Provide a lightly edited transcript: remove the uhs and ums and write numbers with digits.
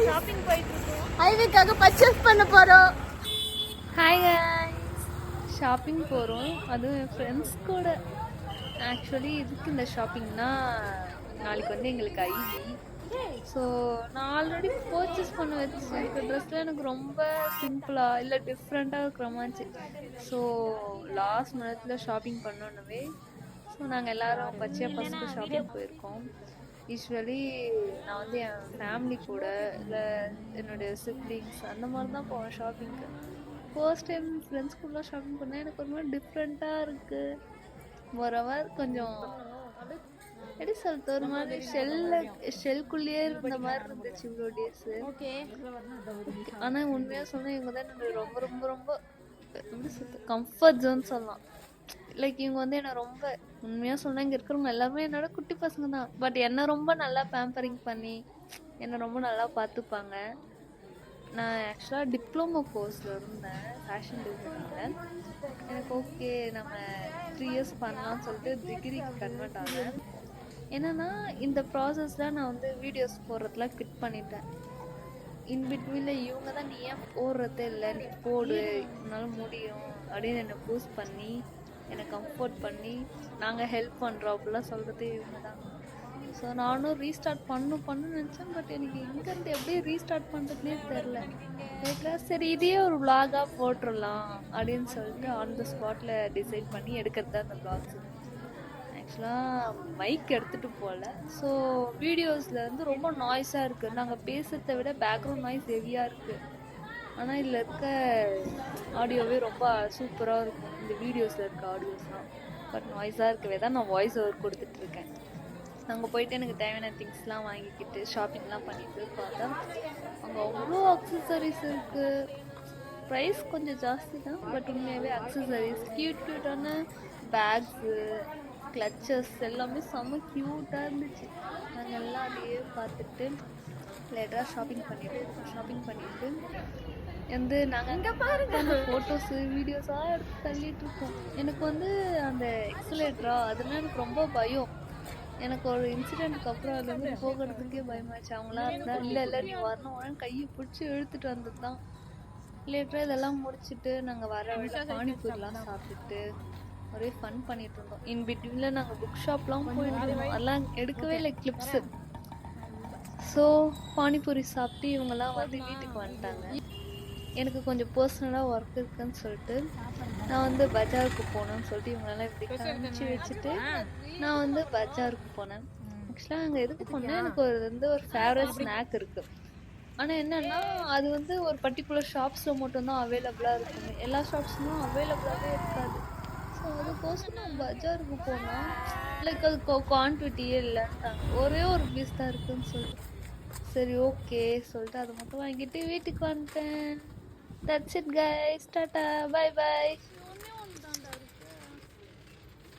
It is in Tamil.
ஷாப்பிங் போயிட்டு இருக்கோம். ஐவிக்காக பர்ச்சேஸ் பண்ண போறோம். ஹாய் गाइस, ஷாப்பிங் போறோம். அதுவும் என் ஃப்ரெண்ட்ஸ் கூட. ஆக்சுவலி இதுக்கு இந்த ஷாப்பிங்னா நாளைக்கு வந்து எங்களுக்கு ஐவி. ஸோ நான் ஆல்ரெடி பர்ச்சேஸ் பண்ண வச்சிருக்க ட்ரெஸ்ல எனக்கு ரொம்ப சிம்பிளா இல்லை டிஃப்ரெண்ட்டாக இருக்கிற மாதிரி. ஸோ லாஸ்ட் மினிட்ல ஷாப்பிங் பண்ணோன்னவே ஸோ நாங்கள் எல்லாரும் பச்சையா ஃபஸ்ட்டு ஷாப்பிங் போயிருக்கோம். யூஸ்வலி நான் வந்து என் ஃபேமிலி கூட இல்லை என்னுடைய சிப்ளிங்ஸ் அந்த மாதிரி தான் போவேன் ஷாப்பிங்க்கு. ஃபர்ஸ்ட் டைம் ஃப்ரெண்ட்ஸ் கூட ஷாப்பிங் பண்ணால் எனக்கு ஒரு மாதிரி டிஃப்ரெண்ட்டாக இருக்குது. மொரவர் கொஞ்சம் எப்படி சொல்றது, ஒரு மாதிரி ஷெல்குள்ளேயே இருந்த மாதிரி இருந்துச்சு இவ்வளோ டேஸ். ஆனா உண்மையா சொன்னா இவங்க தான் என்னோட ரொம்ப ரொம்ப ரொம்ப எப்படி சொல்றது கம்ஃபர்ட் ஜோன் சொல்லலாம். லைக் இவங்க வந்து என்ன ரொம்ப உண்மையா சொன்னா இங்க இருக்கிறவங்க எல்லாமே என்னோட குட்டி பசங்க தான். பட் என்ன ரொம்ப நல்லா பேம்பரிங் பண்ணி என்ன ரொம்ப நல்லா பார்த்துப்பாங்க. நான் ஆக்சுவலாக டிப்ளமோ கோர்ஸில் இருந்தேன் ஃபேஷன் டிசைனிங்கில். எனக்கு ஓகே நம்ம 3 இயர்ஸ் பண்ணலாம்னு சொல்லிட்டு டிகிரிக்கு கன்வெர்ட் ஆனேன். என்னன்னா இந்த ப்ராசஸில் நான் வந்து வீடியோஸ் போடுறதுலாம் குவிட் பண்ணிட்டேன். இன்பிட்வீனில் இவங்க தான் நீ ஏன் போடுறதே இல்லை, நீ போடு, உன்னால் முடியும் அப்படின்னு என்னை பூஸ்ட் பண்ணி என்னை கம்ஃபர்ட் பண்ணி நாங்கள் ஹெல்ப் பண்ணுறோம் அப்படிலாம் சொல்கிறதே இவங்க தான். ஸோ நானும் ரீஸ்டார்ட் பண்ணணும்னு நினச்சேன். பட் எனக்கு எங்கேருந்து எப்படி ரீஸ்டார்ட் பண்ணுறதுனே தெரில. கேட்குறா சரி இதையே ஒரு விளாகாக போட்டுடலாம் அப்படின்னு சொல்லிட்டு ஆன் த ஸ்பாட்டில் டிசைட் பண்ணி எடுக்கிறது தான் அந்த விளாக்ஸ். ஆக்சுவலாக மைக் எடுத்துகிட்டு போகல. ஸோ வீடியோஸில் வந்து ரொம்ப நாய்ஸாக இருக்குது. நாங்கள் பேசுகிறத விட பேக்ரவுண்ட் நாய்ஸ் ஹெவியாக இருக்குது. ஆனால் இதில் இருக்க ஆடியோவே ரொம்ப சூப்பராக இருக்கும் இந்த வீடியோஸில் இருக்க ஆடியோஸ்லாம். பட் நாய்ஸாக இருக்கவே தான் நான் வாய்ஸ் ஓவர் கொடுத்துட்ருக்கேன். அங்கே போயிட்டு எனக்கு தேவையான திங்ஸ்லாம் வாங்கிக்கிட்டு ஷாப்பிங்லாம் பண்ணிட்டு பார்த்தா அங்கே அவ்வளோ அக்சசரிஸ் இருக்குது. ப்ரைஸ் கொஞ்சம் ஜாஸ்தி தான், பட் உண்மையாகவே அக்சசரிஸ் க்யூட்டான பேக்ஸு கிளச்சஸ் எல்லாமே செம்ம க்யூட்டாக இருந்துச்சு. நாங்கள் எல்லாம் அதையே பார்த்துட்டு லேட்டராக ஷாப்பிங் பண்ணிட்டு வந்து நாங்கள் அங்கே பாருங்க அந்த ஃபோட்டோஸு வீடியோஸாக எடுத்து தள்ளிட்டு இருக்கோம். எனக்கு வந்து அந்த எக்ஸலேட்டரா அதெல்லாம் எனக்கு ரொம்ப பயம். எனக்கு ஒரு இன்சிடென்ட்க்கு அப்புறம் அதுலேருந்து போகிறதுக்கே பயமாச்சு. அவங்களாம் இருந்தால் இல்லை நீ வரணும் கையை பிடிச்சி இழுத்துட்டு வந்தது தான். லேட்டராக இதெல்லாம் முடிச்சுட்டு நாங்கள் வர பானிபூரிலாம் சாப்பிட்டுட்டு ஒரே ஃபன் பண்ணிட்டு இருந்தோம். இன் பிட்வீனில் நாங்கள் புக் ஷாப்லாம் போயிட்டு இருந்தோம். அதெல்லாம் எடுக்கவே இல்லை கிளிப்ஸு. ஸோ பானிபூரி சாப்பிட்டு இவங்கெல்லாம் வந்து வீட்டுக்கு வந்துட்டாங்க. எனக்கு கொஞ்சம் பர்சனலாக ஒர்க் இருக்குன்னு சொல்லிட்டு நான் வந்து பஜாருக்கு போனேன்னு சொல்லிட்டு இவங்களெல்லாம் இப்படி காமிச்சு வச்சுட்டு நான் வந்து பஜாருக்கு போனேன். ஆக்சுவலாக அங்கே எதுக்கு போனேன், எனக்கு ஒரு ஃபேவரட் ஸ்நாக் இருக்குது. ஆனால் என்னென்னா அது வந்து ஒரு பர்டிகுலர் ஷாப்ஸில் மட்டும்தான் அவைலபிளாக இருக்குங்க. எல்லா ஷாப்ஸ்லாம் அவைலபிளாகவே இருக்காது. ஸோ அதுக்கோசம் நான் பஜாருக்கு போனால் லைக் அது குவான்டிட்டியே இல்லைன்ட்டாங்க. ஒரே ஒரு பீஸ் தான் இருக்குதுன்னு சொல்லிட்டு சரி ஓகே சொல்லிட்டு அதை மட்டும் வாங்கிட்டு வீட்டுக்கு வந்துட்டேன். That's it guys. Tata. Bye bye.